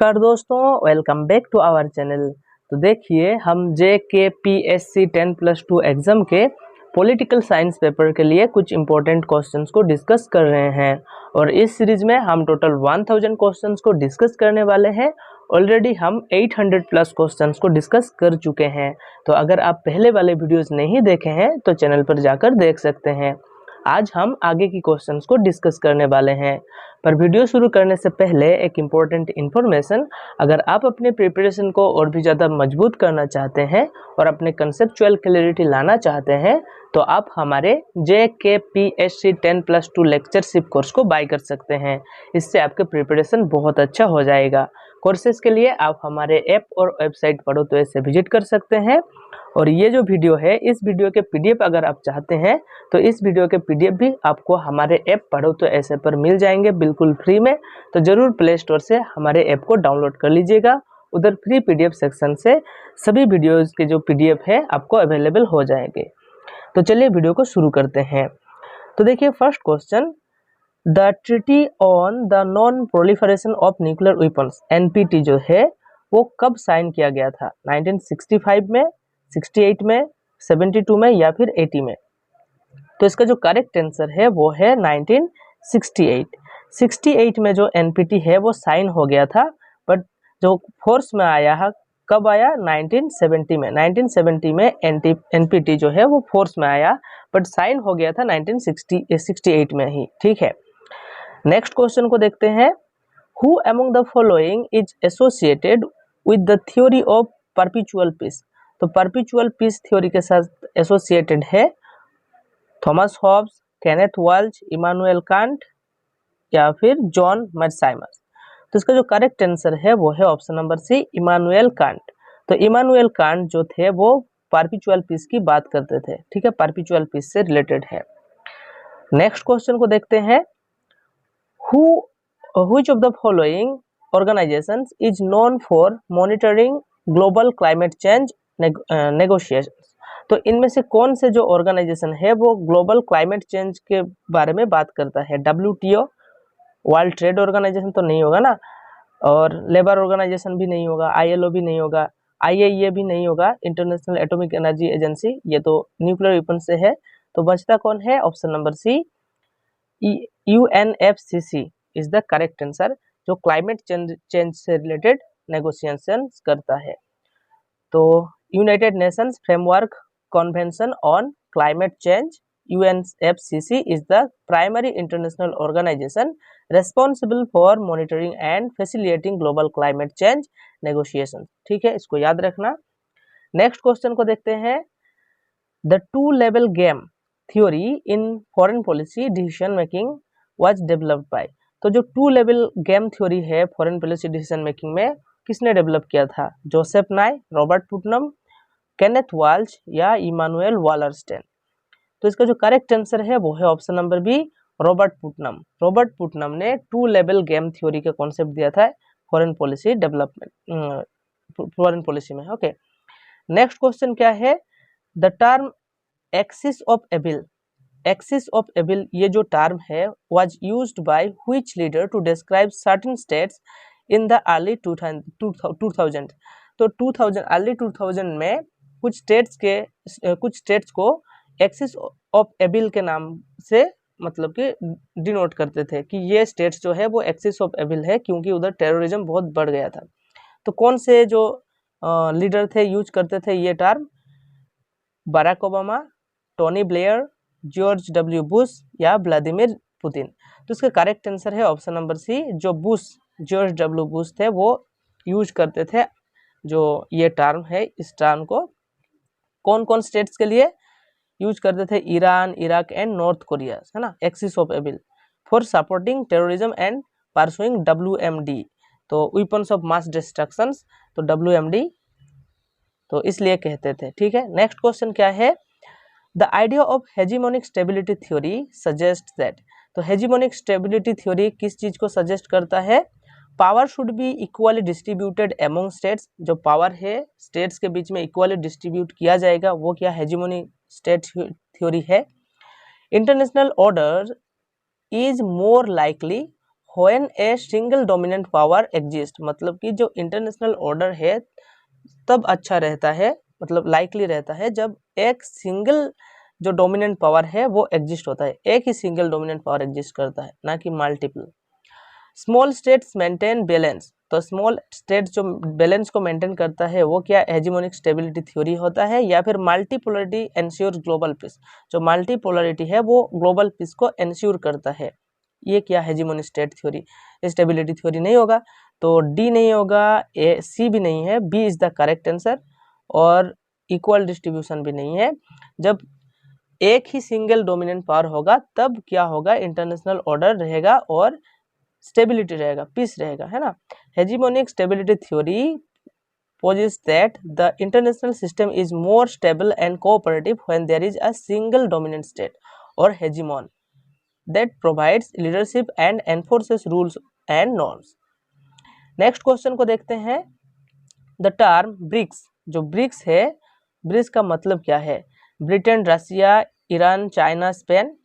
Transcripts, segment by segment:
नमस्कार दोस्तों, welcome back to our channel. तो देखिए, हम JKPSC 10+2 एग्ज़ाम के पॉलिटिकल साइंस पेपर के लिए कुछ इम्पोर्टेंट क्वेश्चंस को डिस्कस कर रहे हैं और इस सीरीज में हम टोटल 1000 क्वेश्चंस को डिस्कस करने वाले हैं। ऑलरेडी हम 800 प्लस क्वेश्चंस को डिस्कस कर चुके हैं। तो अगर आप पहले वाले वीडियोस नहीं देखे हैं तो चैनल पर जाकर देख सकते हैं। आज हम आगे की क्वेश्चंस को डिस्कस करने वाले हैं। पर वीडियो शुरू करने से पहले एक इम्पोर्टेंट इन्फॉर्मेशन, अगर आप अपने प्रिपरेशन को और भी ज़्यादा मजबूत करना चाहते हैं और अपने कंसेप्चुअल क्लैरिटी लाना चाहते हैं तो आप हमारे JKPSC 10+2 लेक्चरशिप कोर्स को बाय कर सकते हैं। इससे आपके प्रिपरेशन बहुत अच्छा हो जाएगा। कोर्सेज के लिए आप हमारे ऐप और वेबसाइट पढ़ो तो ऐसे विजिट कर सकते हैं। और ये जो वीडियो है, इस वीडियो के PDF अगर आप चाहते हैं तो इस वीडियो के PDF भी आपको हमारे ऐप पढ़ो तो ऐसे पर मिल जाएंगे बिल्कुल फ्री में। तो ज़रूर प्ले स्टोर से हमारे ऐप को डाउनलोड कर लीजिएगा। उधर फ्री PDF सेक्शन से सभी वीडियोज़ के जो PDF है आपको अवेलेबल हो जाएंगे। तो चलिए वीडियो को शुरू करते हैं। तो देखिए, first question, the treaty on the non proliferation of nuclear weapons NPT जो है वो कब साइन किया गया था? 1965 में, 68 में, 72 में या फिर 80 में? तो इसका जो करेक्ट आंसर है वो है 1968। 68 में जो NPT है वो साइन हो गया था, बट जो फोर्स में आया है कब आया? 1970 में। 1970 में NPT जो है वो फोर्स में आया, बट साइन हो गया था 1968 में ही। ठीक है, नेक्स्ट क्वेश्चन को देखते हैं। Who among the following is associated with the theory of perpetual peace? तो परपेचुअल पीस थ्योरी के साथ एसोसिएटेड है Thomas Hobbes, Kenneth Waltz, Immanuel Kant या फिर जॉन मैक्सिमस? तो इसका जो करेक्ट आंसर है वो है option number C, Immanuel Kant. तो इमानुएल कांट जो थे वो परपेचुअल पीस की बात करते थे। ठीक है, परपेचुअल पीस से रिलेटेड है। नेक्स्ट क्वेश्चन को देखते हैं। Which of the following organizations is known for monitoring global climate change negotiations? तो इनमें से कौन से जो ऑर्गेनाइजेशन है वो ग्लोबल क्लाइमेट चेंज के बारे में बात करता है? WTO, वर्ल्ड ट्रेड ऑर्गेनाइजेशन तो नहीं होगा ना, और लेबर ऑर्गेनाइजेशन भी नहीं होगा, ILO भी नहीं होगा, IAEA भी नहीं होगा, इंटरनेशनल एटॉमिक एनर्जी एजेंसी, ये तो न्यूक्लियर वेपन से है। तो बचता कौन है? Option number C, UNFCC is the correct answer, जो क्लाइमेट चेंज से रिलेटेड नेगोशिएशन करता है। तो United Nations Framework Convention on Climate Change UNFCC is the primary international organisation responsible for monitoring and facilitating global climate change negotiation. ठीक है, इसको याद रखना। नेक्स्ट क्वेश्चन को देखते हैं। The two level game theory in foreign policy decision making was developed by? तो जो टू लेवल गेम थ्योरी है फॉरेन पॉलिसी डिसीजन मेकिंग में, किसने डेवलप किया था? जोसेफ नाय, रॉबर्ट पुटनम, केनेथ वाल्ज या इमानुएल वालरस्टेन? तो इसका जो करेक्ट आंसर है वो है option number B, Robert Putnam. Robert Putnam ने टू लेवल गेम थ्योरी का कॉन्सेप्ट दिया था foreign policy development, foreign policy में। ओके, नेक्स्ट क्वेश्चन क्या है? The term axis of evil, axis of evil ये जो टर्म है was used by which leader to describe certain states in the early 2000? तो 2000 अर्ली 2000 में कुछ स्टेट्स को एक्सिस ऑफ एविल के नाम से मतलब कि डिनोट करते थे कि ये स्टेट्स जो है वो एक्सिस ऑफ एविल है, क्योंकि उधर टेररिज्म बहुत बढ़ गया था। तो कौन से जो लीडर थे यूज करते थे ये term? Barack Obama, Tony Blair, George W Bush या व्लादिमीर पुतिन? तो इसका करेक्ट आंसर है ऑप्शन नंबर सी, जो जॉर्ज W बुश थे वो यूज करते थे जो ये टर्म है। इस टर्म को कौन कौन स्टेट्स के लिए यूज करते थे? Iran, Iraq and North Korea, है ना। Axis of evil for supporting terrorism and pursuing WMD, तो वेपन्स ऑफ मास डिस्ट्रक्शन, तो WMD तो इसलिए कहते थे। ठीक है, नेक्स्ट क्वेश्चन क्या है? The idea of hegemonic stability theory suggest that? तो हेजीमोनिक स्टेबिलिटी थ्योरी किस चीज को सजेस्ट करता है? Power should be equally distributed among states, जो पावर है स्टेट्स के बीच में इक्वली डिस्ट्रीब्यूट किया जाएगा, वो क्या हेजीमोनिक स्टेट थ्योरी है। International order is more likely when a single dominant power exist, मतलब कि जो इंटरनेशनल ऑर्डर है तब अच्छा रहता है, मतलब लाइकली रहता है जब एक सिंगल जो डोमिनेंट पावर है वो एग्जिस्ट होता है, एक ही सिंगल डोमिनेंट पावर एग्जिस्ट करता है, ना कि multiple. Small states maintain balance, तो स्मॉल स्टेट जो बैलेंस को मेंटेन करता है वो क्या हेजिमोनिक स्टेबिलिटी थ्योरी होता है, या फिर मल्टीपोलरिटी एंश्योर ग्लोबल पीस, जो मल्टीपोलरिटी है वो ग्लोबल पीस को एंश्योर करता है, ये क्या हेजिमोनिक स्टेट थ्योरी, स्टेबिलिटी थ्योरी नहीं होगा, तो डी नहीं होगा, ए सी भी नहीं है, B is the correct answer, और इक्वल डिस्ट्रीब्यूशन भी नहीं है। जब एक ही सिंगल डोमिनेंट पावर होगा तब क्या होगा, इंटरनेशनल ऑर्डर रहेगा और स्टेबिलिटी रहेगा, पीस रहेगा, है ना। Hegemonic stability theory posits that the international system is more stable and cooperative when there is a single dominant state or hegemon that provides leadership and enforces rules and norms। Next question को देखते हैं। The term BRICS, जो BRICS है, BRICS का मतलब क्या है? Britain, Russia, Iran, China, Spain,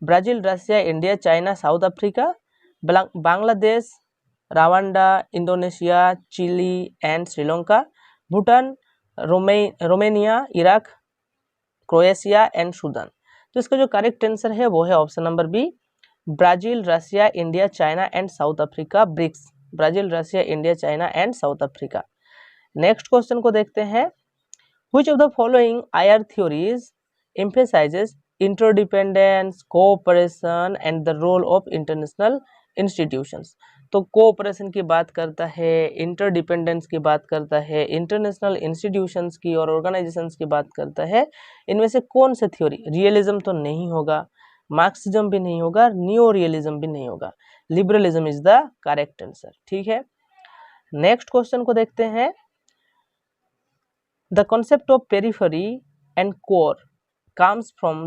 Brazil, Russia, India, China, South Africa, Bangladesh, Rwanda, Indonesia, Chile and Sri Lanka, Bhutan, Romania, Iraq, Croatia and Sudan. तो इसका जो करेक्ट आंसर है वो है option number B, Brazil, Russia, India, China and South Africa, BRICS, Brazil, Russia, India, China and South Africa. Next question को देखते हैं। Which of the following IR theories emphasises interdependence, cooperation and the role of international institutions. तो cooperation की बात करता है, interdependence की बात करता है, इंटरनेशनल इंस्टीट्यूशंस की और ऑर्गेनाइजेशंस की बात करता है। इनमें से कौन सा थ्योरी? रियलिज्म तो नहीं होगा, मार्क्सिज्म भी नहीं होगा, न्यू रियलिज्म भी नहीं होगा, liberalism is the correct answer. ठीक है, नेक्स्ट क्वेश्चन को देखते हैं। The concept of periphery and core comes from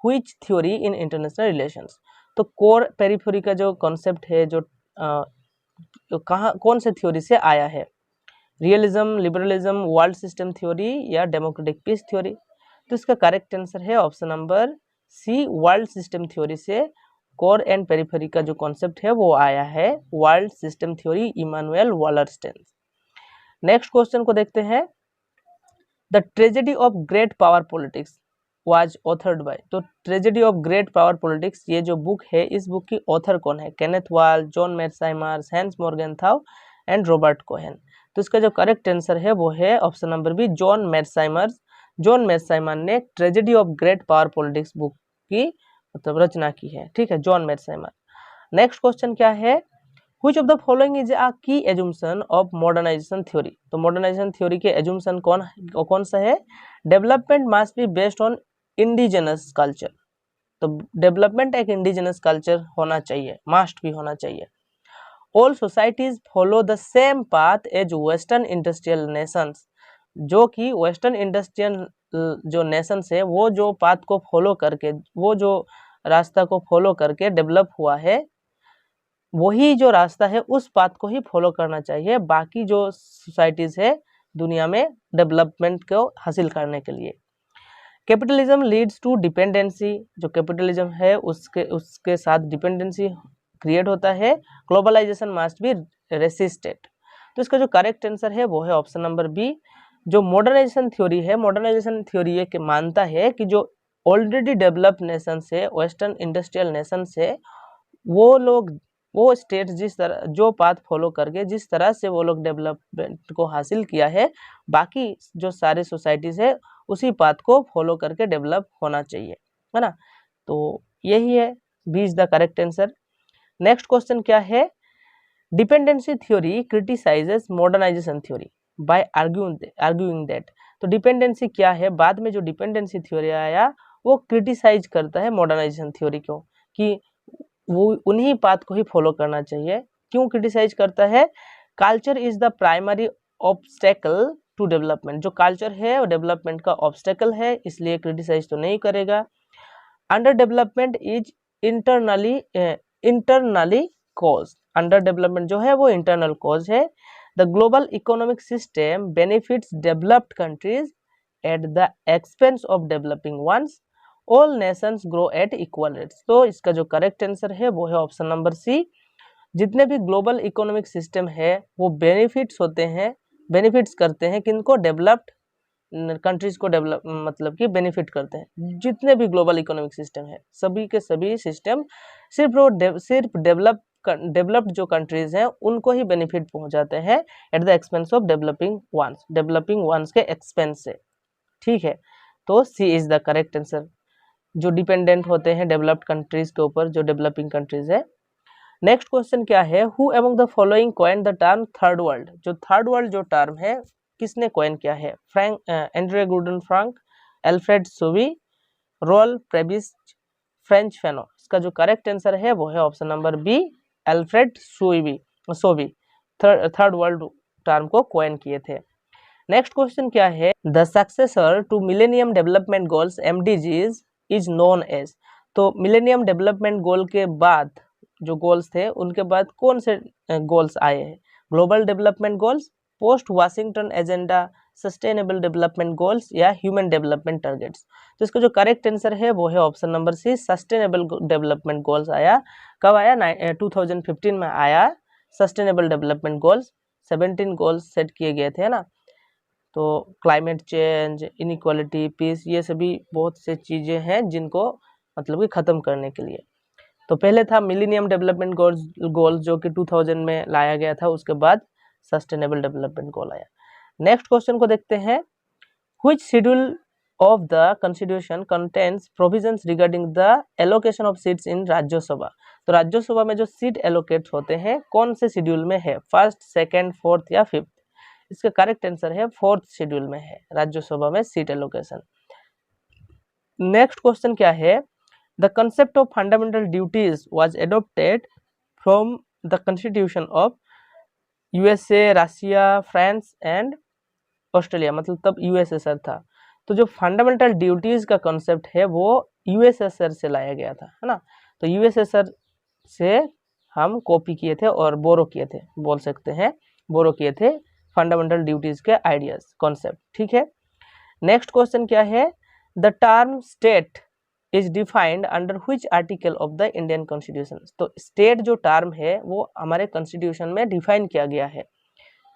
which theory in international relations. तो कोर पेरिफेरी का जो कॉन्सेप्ट है, जो तो कहाँ, कौन से थ्योरी से आया है? Realism, liberalism, world system theory या डेमोक्रेटिक पीस थ्योरी? तो इसका करेक्ट आंसर है option number C, world system theory से कोर एंड पेरिफेरी का जो कॉन्सेप्ट है वो आया है, world system theory, Immanuel Wallerstein. Next question को देखते हैं। The tragedy of great power politics was authored by. तो tragedy of great power politics, ये जो बुक है, इस बुक की ऑथर कौन है? केनेथ वाल, John Mearsheimers, Hans Morgenthau and Robert Keohane. तो इसका जो करेक्ट आंसर है वो है option number B, John Mearsheimers. John Mearsheimer ने tragedy of great power politics book की मतलब रचना की है। ठीक है, जॉन मेर्साइमर। नेक्स्ट क्वेश्चन क्या है? Which of the following is a key assumption of modernization theory? तो modernization theory के assumption कौन सा है? Development must be based on indigenous culture। तो डेवलपमेंट एक इंडिजिनस कल्चर होना चाहिए, मस्ट भी होना चाहिए। All societies follow the same path as western industrial nations। जो कि वेस्टर्न इंडस्ट्रियल जो नेशंस है वो जो पाथ को फॉलो करके, वो जो रास्ता को फॉलो करके डेवलप हुआ है, वही जो रास्ता है उस पाथ को ही फॉलो करना चाहिए बाकी जो सोसाइटीज है दुनिया में डेवलपमेंट को हासिल करने के लिए। कैपिटलिज्म लीड्स टू डिपेंडेंसी, जो कैपिटलिज्म है उसके साथ डिपेंडेंसी क्रिएट होता है। Globalisation must be resisted. तो इसका जो करेक्ट आंसर है वो है ऑप्शन नंबर बी। जो मॉडर्नाइजेशन थ्योरी है, मॉडर्नाइजेशन थ्योरी ये मानता है कि जो ऑलरेडी डेवलप्ड नेशन है, वेस्टर्न इंडस्ट्रियल नेशन है, वो लोग, वो स्टेट जिस तरह जो पाथ फॉलो करके जिस तरह से वो लोग डेवलपमेंट को हासिल किया है, बाकी जो सारे सोसाइटीज है उसी पाथ को फॉलो करके डेवलप होना चाहिए, है ना। तो यही है, B is the correct answer. Next question क्या है? Dependency theory criticises modernisation theory by arguing that. तो डिपेंडेंसी क्या है? बाद में जो डिपेंडेंसी थ्योरी आया वो क्रिटिसाइज करता है मॉडर्नाइजेशन थ्योरी को, कि वो उन्हीं पाथ को ही फॉलो करना चाहिए। क्यों क्रिटिसाइज करता है? Culture is the primary obstacle to development. जो कल्चर है वो डेवलपमेंट का ऑब्स्टेकल है, इसलिए क्रिटिसाइज तो नहीं करेगा। Under development is internally cause. Under development जो है वो इंटरनल कॉज है। The global economic system benefits developed countries at the expense of developing ones. All nations grow at equal rates. तो इसका जो करेक्ट आंसर है वो है ऑप्शन नंबर सी, जितने भी ग्लोबल इकोनॉमिक सिस्टम है वो बेनिफिट्स करते हैं किनको, डेवलप्ड कंट्रीज को डेवलप मतलब कि बेनिफिट करते हैं। जितने भी ग्लोबल इकोनॉमिक सिस्टम है सभी के सभी सिस्टम सिर्फ डेवलप्ड जो कंट्रीज हैं उनको ही बेनिफिट पहुंचाते हैं at the expense of developing ones के एक्सपेंस से। ठीक है, तो C is the correct answer. जो डिपेंडेंट होते हैं डेवलप्ड कंट्रीज के ऊपर, जो डेवलपिंग कंट्रीज है। नेक्स्ट क्वेश्चन क्या है, who among the following coined the term third world. जो थर्ड वर्ल्ड जो टर्म है किसने कॉइन किया है, Andre Gunder Frank, Alfred Sauvy, Raul Prebisch, Frantz Fanon. इसका जो करेक्ट आंसर है वो है option number B, Alfred Sauvy third world term को कॉइन किए थे। नेक्स्ट क्वेश्चन क्या है, the successor to millennium development goals MDGs is known as. तो मिलेनियम डेवलपमेंट गोल के बाद जो गोल्स थे उनके बाद कौन से गोल्स आए हैं, global development goals, post Washington agenda, sustainable development goals या ह्यूमन डेवलपमेंट टारगेट्स। तो इसका जो करेक्ट आंसर है वो है option number C, sustainable development goals आया। कब आया, 2015 में आया sustainable development goals. 17 goals set किए गए थे, है ना। तो क्लाइमेट चेंज, इनइक्वालिटी, पीस, ये सभी बहुत से चीज़ें हैं जिनको मतलब कि ख़त्म करने के लिए। तो पहले था मिलेनियम डेवलपमेंट गोल्स जो कि 2000 में लाया गया था, उसके बाद सस्टेनेबल डेवलपमेंट गोल आया। नेक्स्ट क्वेश्चन को देखते हैं, which schedule of the constitution contains provisions regarding the allocation of seats in Rajya Sabha. तो राज्यसभा में जो सीट एलोकेट होते हैं कौन से शेड्यूल में है, फर्स्ट, सेकेंड, फोर्थ या फिफ्थ। इसका करेक्ट आंसर है फोर्थ शेड्यूल में है राज्यसभा में सीट एलोकेशन। नेक्स्ट क्वेश्चन क्या है, the concept of fundamental duties was adopted from the constitution of USA, Russia, France and Australia, मतलब तब USSR था। तो जो फंडामेंटल ड्यूटीज का कॉन्सेप्ट है वो USSR से लाया गया था, है ना। तो USSR से हम कॉपी किए थे और बोरो किए थे, बोल सकते हैं बोरो किए थे फंडामेंटल ड्यूटीज के आइडियाज, कॉन्सेप्ट। ठीक है, नेक्स्ट क्वेश्चन क्या है, the term state is defined under which article of the Indian constitution. तो स्टेट जो टर्म है वो हमारे कॉन्स्टिट्यूशन में डिफाइन किया गया है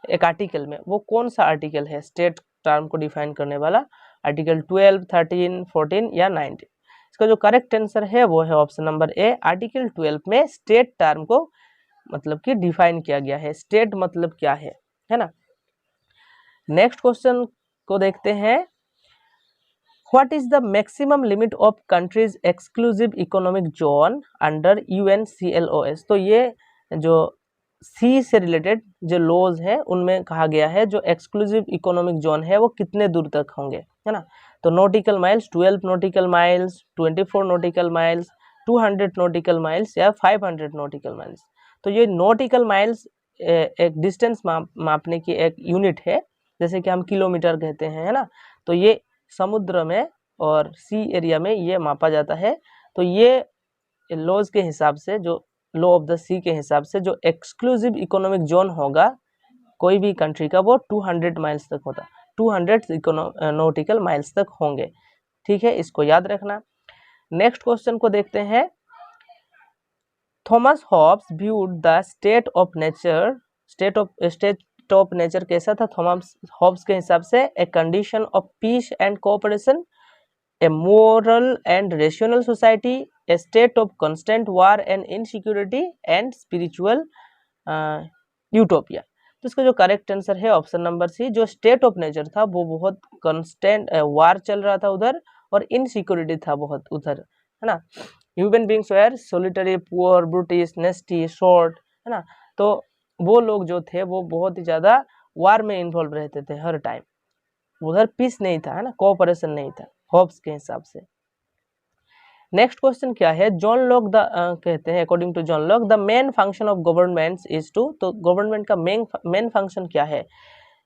एक आर्टिकल में। वो कौन सा आर्टिकल है स्टेट टर्म को डिफाइन करने वाला, आर्टिकल 12, 13, 14 या 19। इसका जो करेक्ट आंसर है वो है ऑप्शन नंबर ए, आर्टिकल 12 में स्टेट टर्म को मतलब कि डिफाइन किया गया है, स्टेट मतलब क्या है ना। नेक्स्ट क्वेश्चन को देखते हैं, what is the maximum limit of countries exclusive economic zone under UNCLOS। तो ये जो सी से रिलेटेड जो लॉज है उनमें कहा गया है जो एक्सक्लूसिव इकोनॉमिक जोन है वो कितने दूर तक होंगे, है ना। तो nautical miles, 12 nautical miles, 24 nautical miles, 200 nautical miles या 500 नॉटिकल माइल्स। तो ये नॉटिकल माइल्स एक डिस्टेंस मापने की एक यूनिट है, जैसे कि हम किलोमीटर कहते हैं, है ना। तो ये समुद्र में और सी एरिया में ये मापा जाता है। तो ये लॉज के हिसाब से, जो लॉ ऑफ द सी के हिसाब से जो एक्सक्लूसिव इकोनॉमिक जोन होगा कोई भी कंट्री का वो 200 माइल्स तक होता, 200 नॉटिकल माइल्स तक होंगे। ठीक है, इसको याद रखना। नेक्स्ट क्वेश्चन को देखते हैं, Thomas Hobbes viewed the state of nature कैसा था थॉमस हॉब्स के हिसाब से, a condition of peace and cooperation, A moral and rational society, A state of constant war and insecurity and spiritual utopia. तो इसका जो करेक्ट आंसर है option number C, जो स्टेट ऑफ नेचर था वो बहुत कांस्टेंट वार चल रहा था उधर और इनसिक्योरिटी था बहुत उधर, है ना। Human beings were solitary, poor, brutish, nasty, short, है ना। तो वो लोग जो थे वो बहुत ही ज्यादा वार में इन्वॉल्व रहते थे हर टाइम, उधर पीस नहीं था, है ना, कोऑपरेशन नहीं था हॉब्स के हिसाब से। नेक्स्ट क्वेश्चन क्या है, जॉन लॉक कहते हैं according to John Locke the main function of government is to. तो गवर्नमेंट का मेन फंक्शन क्या है,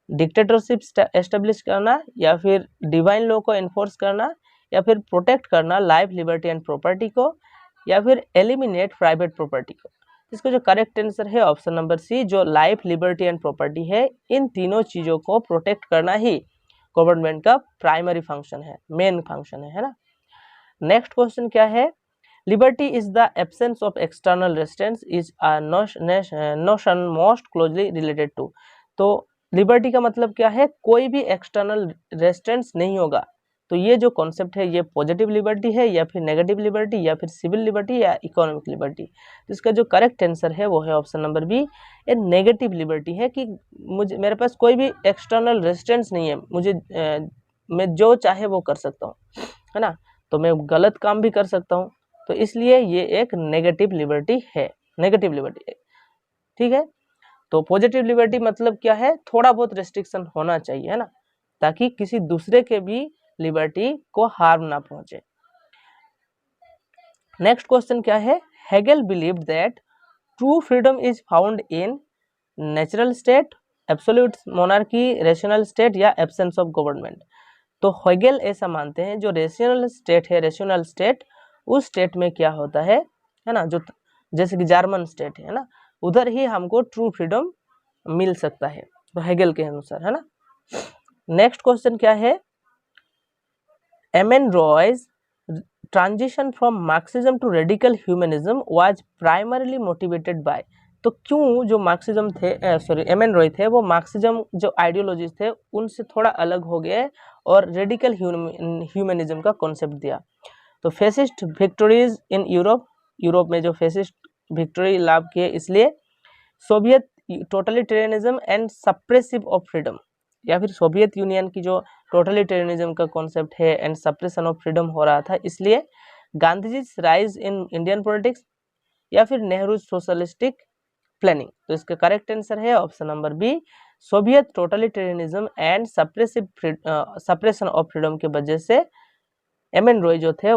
डिक्टेटरशिप एस्टेब्लिश करना या फिर डिवाइन लॉ को एनफोर्स करना या फिर प्रोटेक्ट करना लाइफ, लिबर्टी एंड प्रॉपर्टी को या फिर एलिमिनेट प्राइवेट प्रॉपर्टी को। इसका जो करेक्ट आंसर है ऑप्शन नंबर सी, जो लाइफ, लिबर्टी एंड प्रॉपर्टी है, इन तीनों चीजों को प्रोटेक्ट करना ही गवर्नमेंट का प्राइमरी फंक्शन है, मेन फंक्शन है ना। नेक्स्ट क्वेश्चन क्या है, liberty is the absence of external restraints is a notion most closely related to. तो लिबर्टी का मतलब क्या है, कोई भी एक्सटर्नल रेस्ट्रेंट्स नहीं होगा। तो ये जो कॉन्सेप्ट है ये पॉजिटिव लिबर्टी है या फिर नेगेटिव लिबर्टी या फिर सिविल लिबर्टी या इकोनॉमिक लिबर्टी। तो इसका जो करेक्ट आंसर है वो है ऑप्शन नंबर बी, ये नेगेटिव लिबर्टी है कि मुझे मेरे पास कोई भी एक्सटर्नल रेस्ट्रेंट्स नहीं है, मुझे मैं जो चाहे वो कर सकता हूँ, है ना। तो मैं गलत काम भी कर सकता हूँ, तो इसलिए ये एक नेगेटिव लिबर्टी है, नेगेटिव लिबर्टी। ठीक है, तो पॉजिटिव लिबर्टी मतलब क्या है, थोड़ा बहुत रेस्ट्रिक्शन होना चाहिए, है ना, ताकि किसी दूसरे के भी लिबर्टी को हार्म ना पहुंचे। नेक्स्ट क्वेश्चन क्या है, Hegel believed that true freedom is found in natural state, absolute monarchy, rational state या एब्सेंस ऑफ गवर्नमेंट। तो हेगेल ऐसा मानते हैं जो रेशनल स्टेट है, रेशनल स्टेट, उस स्टेट में क्या होता है ना, जो जैसे कि जर्मन स्टेट है ना, उधर ही हमको ट्रू फ्रीडम मिल सकता है, तो हेगेल के अनुसार, है ना। नेक्स्ट क्वेश्चन क्या है, M N Roy's transition from Marxism to radical humanism was primarily motivated by. तो क्यों जो मार्क्सिज्म थे, एमएन रॉय थे, वो मार्क्सिज्म जो आइडियोलॉजीज थे उनसे थोड़ा अलग हो गए और रेडिकल ह्यूमनिज्म का कॉन्सेप्ट दिया। तो फेसिस्ट विक्टोरीज इन यूरोप में जो फेसिस्ट विक्टोरी लाभ किए, इसलिए Soviet totalitarianism and suppressive of freedom, या फिर सोवियत यूनियन की जो टोटलिटेरियनिज्म का कॉन्सेप्ट है एंड सप्रेशन ऑफ फ्रीडम हो रहा था, इसलिए Gandhiji rise in Indian politics, या फिर नेहरू सोशलिस्टिक प्लानिंग। तो इसका करेक्ट आंसर है option number B, Soviet totalitarianism and suppression of freedom के वजह से एमएन रॉय जो थे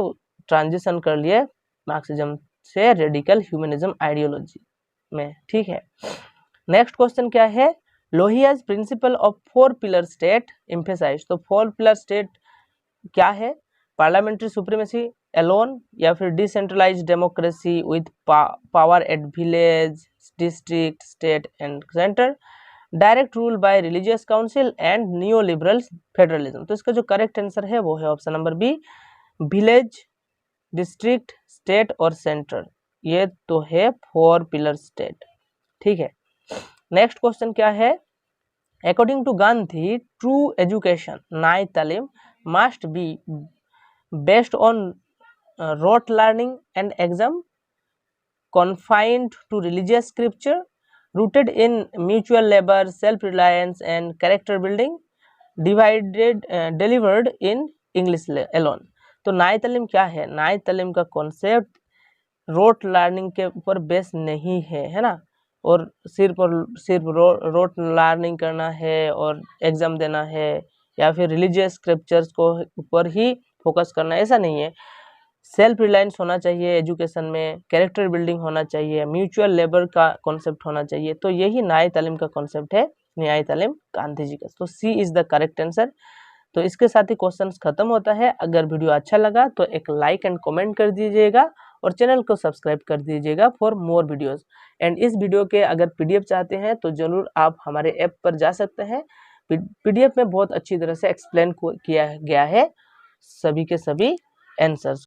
ट्रांजिशन कर लिए मार्क्सिज्म से रेडिकल ह्यूमनिज्म आइडियोलॉजी में। ठीक है, नेक्स्ट क्वेश्चन क्या है, Lohia's principle of 4 pillar state emphasize. तो 4 पिलर स्टेट क्या है, पार्लियामेंट्री सुप्रीमेसी एलोन, या फिर decentralised democracy with power at village, district, state and centre, direct rule by religious council and neo liberal federalism. तो इसका जो करेक्ट आंसर है वो है option number B, village, district, state और सेंटर, ये तो है 4 पिलर स्टेट। ठीक है, नेक्स्ट क्वेश्चन क्या है, according to Gandhi true education Nai Talim must be based on rote learning and exam, confined to religious scripture, rooted in mutual labor, self-reliance and character building, delivered in English alone। तो नाई तालीम क्या है, नाई तालीम का कॉन्सेप्ट रोट लर्निंग के ऊपर बेस नहीं है ना, और सिर्फ रोट लर्निंग करना है और एग्जाम देना है, या फिर रिलीजियस स्क्रिप्चर्स को ऊपर ही फोकस करना, ऐसा नहीं है। सेल्फ रिलायंस होना चाहिए एजुकेशन में, कैरेक्टर बिल्डिंग होना चाहिए, म्यूचुअल लेबर का कॉन्सेप्ट होना चाहिए। तो यही न्याय तालीम का कॉन्सेप्ट है, न्याय तालीम गांधी जी का। तो C is the correct answer. तो इसके साथ ही क्वेश्चंस खत्म होता है। अगर वीडियो अच्छा लगा तो एक लाइक एंड कमेंट कर दीजिएगा और चैनल को सब्सक्राइब कर दीजिएगा फॉर मोर वीडियोस। एंड इस वीडियो के अगर पीडीएफ चाहते हैं तो जरूर आप हमारे ऐप पर जा सकते हैं। पीडीएफ में बहुत अच्छी तरह से एक्सप्लेन किया गया है सभी के सभी आंसर्स।